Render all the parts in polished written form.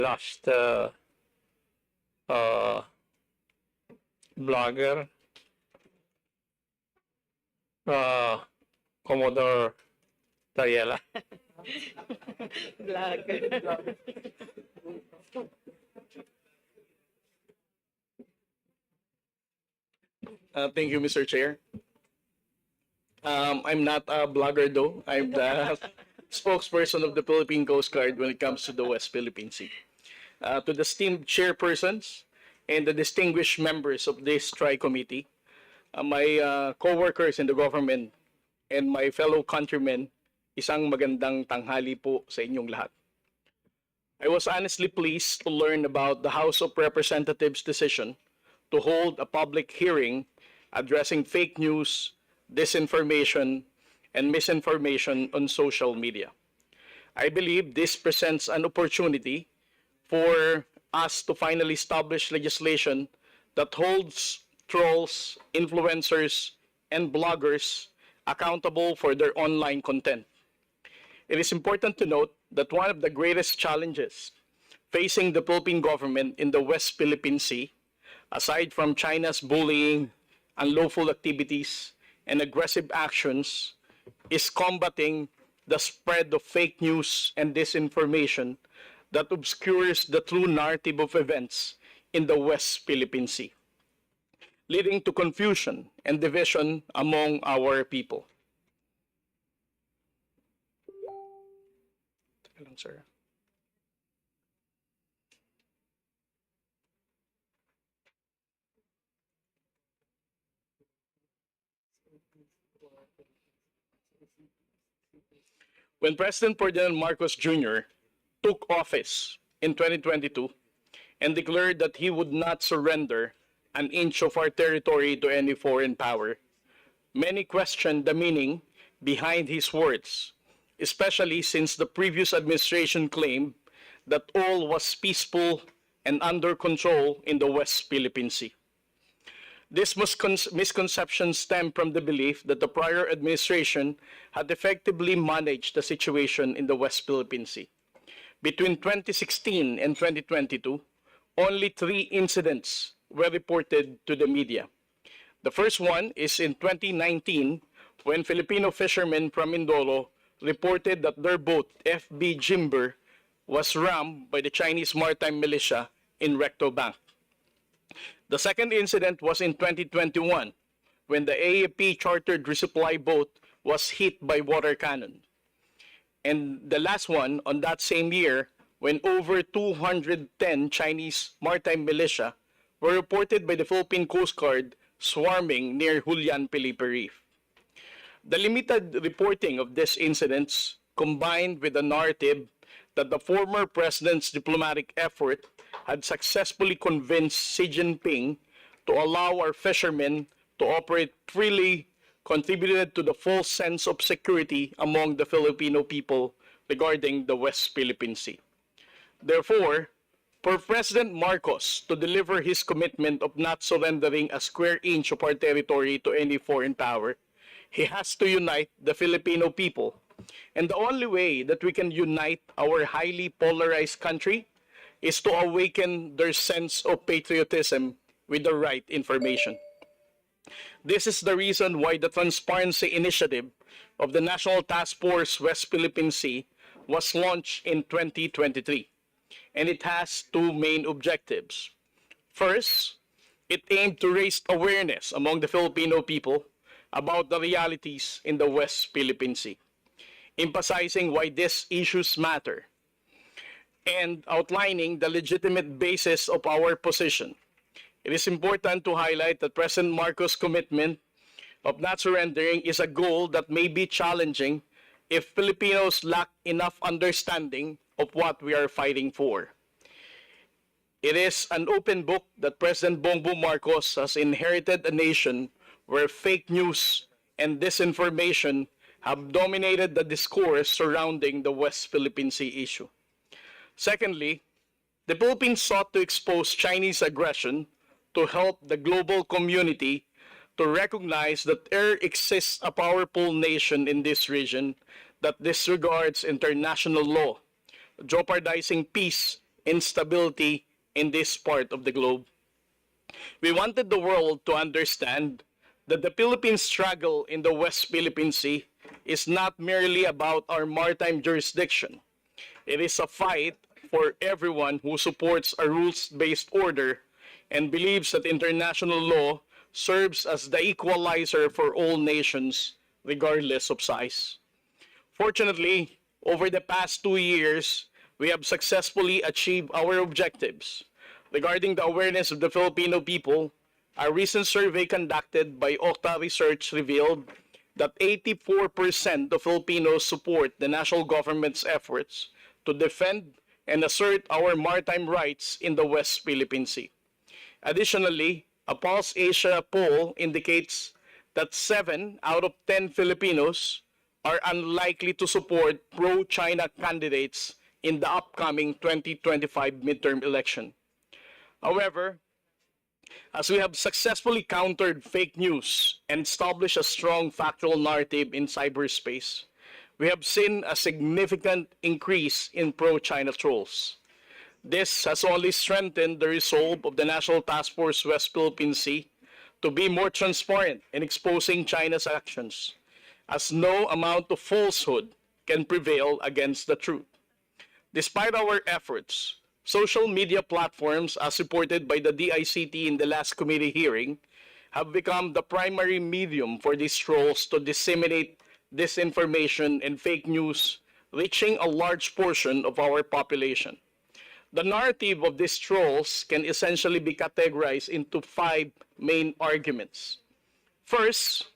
Lost uh, blogger, uh, Comodore Tarriela. Vlog. Thank you, Mr. Chair. I'm not a blogger though. I'm the spokesperson of the Philippine Coast Guard when it comes to the West Philippine Sea. To the esteemed chairpersons and the distinguished members of this tri-committee, my co-workers in the government, and my fellow countrymen, isang magandang tanghali po sa inyong lahat. I was honestly pleased to learn about the House of Representatives' decision to hold a public hearing addressing fake news, disinformation, and misinformation on social media. I believe this presents an opportunity for us to finally establish legislation that holds trolls, influencers, and bloggers accountable for their online content. It is important to note that one of the greatest challenges facing the Philippine government in the West Philippine Sea, aside from China's bullying, unlawful activities, and aggressive actions, is combating the spread of fake news and disinformation that obscures the true narrative of events in the West Philippine Sea, leading to confusion and division among our people. Teka lang, sir. When President Ferdinand Marcos Jr. took office in 2022 and declared that he would not surrender an inch of our territory to any foreign power, many questioned the meaning behind his words, especially since the previous administration claimed that all was peaceful and under control in the West Philippine Sea. This misconception stemmed from the belief that the prior administration had effectively managed the situation in the West Philippine Sea. Between 2016 and 2022, only 3 incidents were reported to the media. The first one is in 2019 when Filipino fishermen from Mindoro reported that their boat, FB Jimber, was rammed by the Chinese maritime militia in Recto Bank. The second incident was in 2021 when the AAP chartered resupply boat was hit by water cannon. And the last one on that same year when over 210 Chinese maritime militia were reported by the Philippine Coast Guard swarming near Julian Felipe Reef. The limited reporting of these incidents, combined with the narrative that the former president's diplomatic effort had successfully convinced Xi Jinping to allow our fishermen to operate freely, contributed to the false sense of security among the Filipino people regarding the West Philippine Sea. Therefore, for President Marcos to deliver his commitment of not surrendering a square inch of our territory to any foreign power, he has to unite the Filipino people. And the only way that we can unite our highly polarized country is to awaken their sense of patriotism with the right information. This is the reason why the Transparency Initiative of the National Task Force West Philippine Sea was launched in 2023, and it has 2 main objectives. First, it aimed to raise awareness among the Filipino people about the realities in the West Philippine Sea, emphasizing why these issues matter, and outlining the legitimate basis of our position. It is important to highlight that President Marcos' commitment of not surrendering is a goal that may be challenging if Filipinos lack enough understanding of what we are fighting for. It is an open book that President Bongbong Marcos has inherited a nation where fake news and disinformation have dominated the discourse surrounding the West Philippine Sea issue. Secondly, the Philippines sought to expose Chinese aggression to help the global community to recognize that there exists a powerful nation in this region that disregards international law, jeopardizing peace instability in this part of the globe. We wanted the world to understand that the Philippines' struggle in the West Philippine Sea is not merely about our maritime jurisdiction. It is a fight for everyone who supports a rules-based order and believes that international law serves as the equalizer for all nations, regardless of size. Fortunately, over the past 2 years, we have successfully achieved our objectives. Regarding the awareness of the Filipino people, a recent survey conducted by Okta Research revealed that 84% of Filipinos support the national government's efforts to defend and assert our maritime rights in the West Philippine Sea. Additionally, a Pulse Asia poll indicates that 7 out of 10 Filipinos are unlikely to support pro-China candidates in the upcoming 2025 midterm election. However, as we have successfully countered fake news and established a strong factual narrative in cyberspace, we have seen a significant increase in pro-China trolls. This has only strengthened the resolve of the National Task Force West Philippine Sea to be more transparent in exposing China's actions, as no amount of falsehood can prevail against the truth. Despite our efforts, social media platforms, as reported by the DICT in the last committee hearing, have become the primary medium for these trolls to disseminate disinformation and fake news, reaching a large portion of our population. The narrative of these trolls can essentially be categorized into 5 main arguments. First,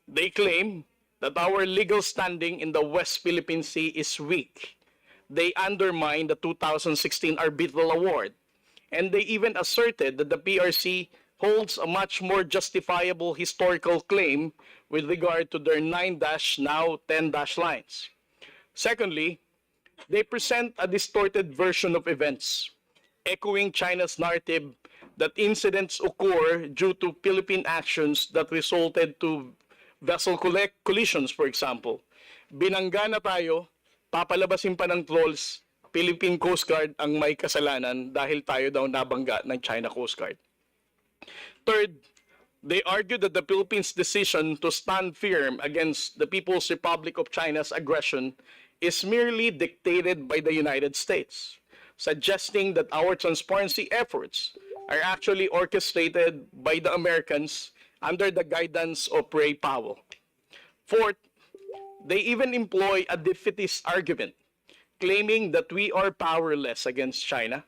they claim that our legal standing in the West Philippine Sea is weak. They undermine the 2016 arbitral award, and they even asserted that the PRC holds a much more justifiable historical claim with regard to their 9 now 10 lines. Secondly, they present a distorted version of events, echoing China's narrative that incidents occur due to Philippine actions that resulted to vessel collisions, for example. Binangga na tayo, papalabasin pa ng trolls, Philippine Coast Guard ang may kasalanan dahil tayo daw nabangga ng China Coast Guard. Third, they argue that the Philippines' decision to stand firm against the People's Republic of China's aggression is merely dictated by the United States, suggesting that our transparency efforts are actually orchestrated by the Americans under the guidance of Ray Powell. Fourth, they even employ a defeatist argument, claiming that we are powerless against China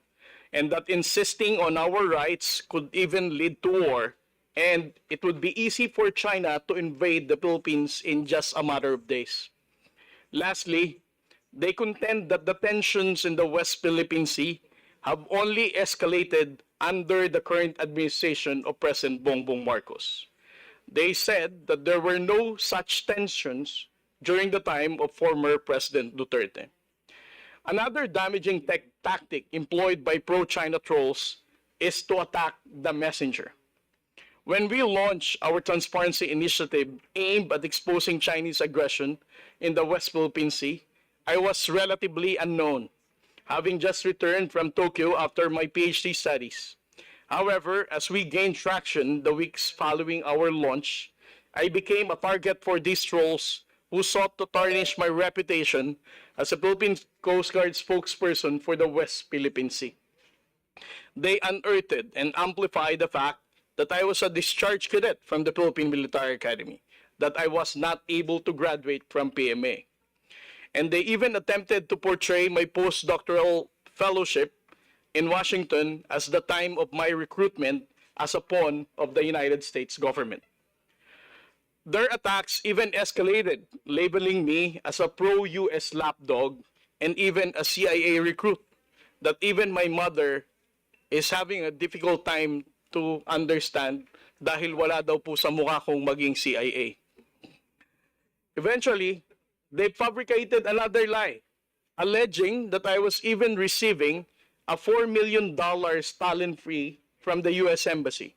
and that insisting on our rights could even lead to war, and it would be easy for China to invade the Philippines in just a matter of days. Lastly, they contend that the tensions in the West Philippine Sea have only escalated under the current administration of President Bongbong Marcos. They said that there were no such tensions during the time of former President Duterte. Another damaging tactic employed by pro-China trolls is to attack the messenger. When we launched our transparency initiative aimed at exposing Chinese aggression in the West Philippine Sea, I was relatively unknown, having just returned from Tokyo after my PhD studies. However, as we gained traction the weeks following our launch, I became a target for these trolls who sought to tarnish my reputation as a Philippine Coast Guard spokesperson for the West Philippine Sea. They unearthed and amplified the fact that I was a discharged cadet from the Philippine Military Academy, that I was not able to graduate from PMA. And they even attempted to portray my postdoctoral fellowship in Washington as the time of my recruitment as a pawn of the United States government. Their attacks even escalated, labeling me as a pro-US lapdog and even a CIA recruit, that even my mother is having a difficult time to understand dahil wala daw po sa mukha kong maging CIA. Eventually, they fabricated another lie, alleging that I was even receiving a $4 million talent fee from the US Embassy.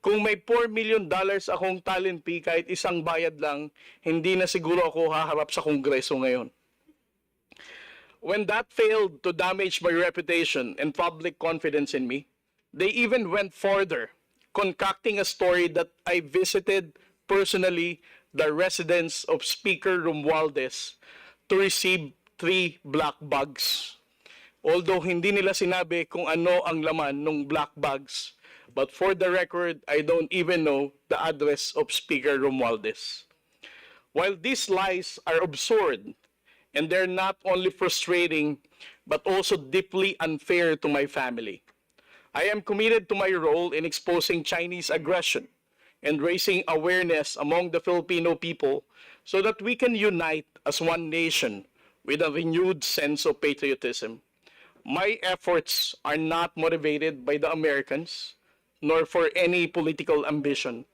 Kung may $4 million akong talent fee, kahit isang bayad lang, hindi na siguro ako haharap sa Kongreso ngayon. When that failed to damage my reputation and public confidence in me, they even went further, concocting a story that I visited personally the residence of Speaker Romualdez to receive 3 black bags. Although hindi nila sinabi kung ano ang laman ng black bags, but for the record, I don't even know the address of Speaker Romualdez. While these lies are absurd, and they're not only frustrating, but also deeply unfair to my family, I am committed to my role in exposing Chinese aggression and raising awareness among the Filipino people so that we can unite as one nation with a renewed sense of patriotism. My efforts are not motivated by the Americans, nor for any political ambition.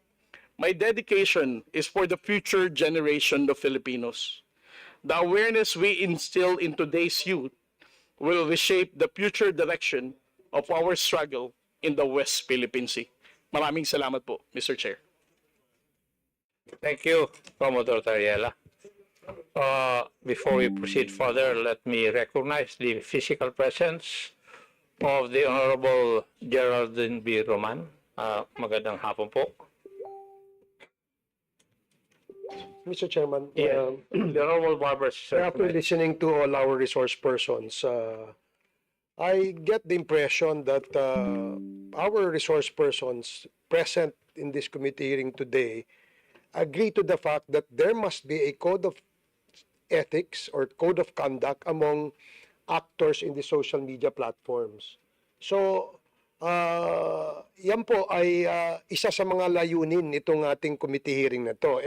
My dedication is for the future generation of Filipinos. The awareness we instill in today's youth will reshape the future direction of our struggle in the West Philippine Sea. Maraming salamat po, Mr. Chair. Thank you, Commodore Tarriela. Before we proceed further, let me recognize the physical presence of the Honorable Geraldine B. Roman. Magandang hapon po. Mr. Chairman, The Honorable Barbara after listening to all our resource persons, I get the impression that our resource persons present in this committee hearing today agree to the fact that there must be a code of ethics or code of conduct among actors in the social media platforms. So, yan po ay isa sa mga layunin nitong ating committee hearing na to.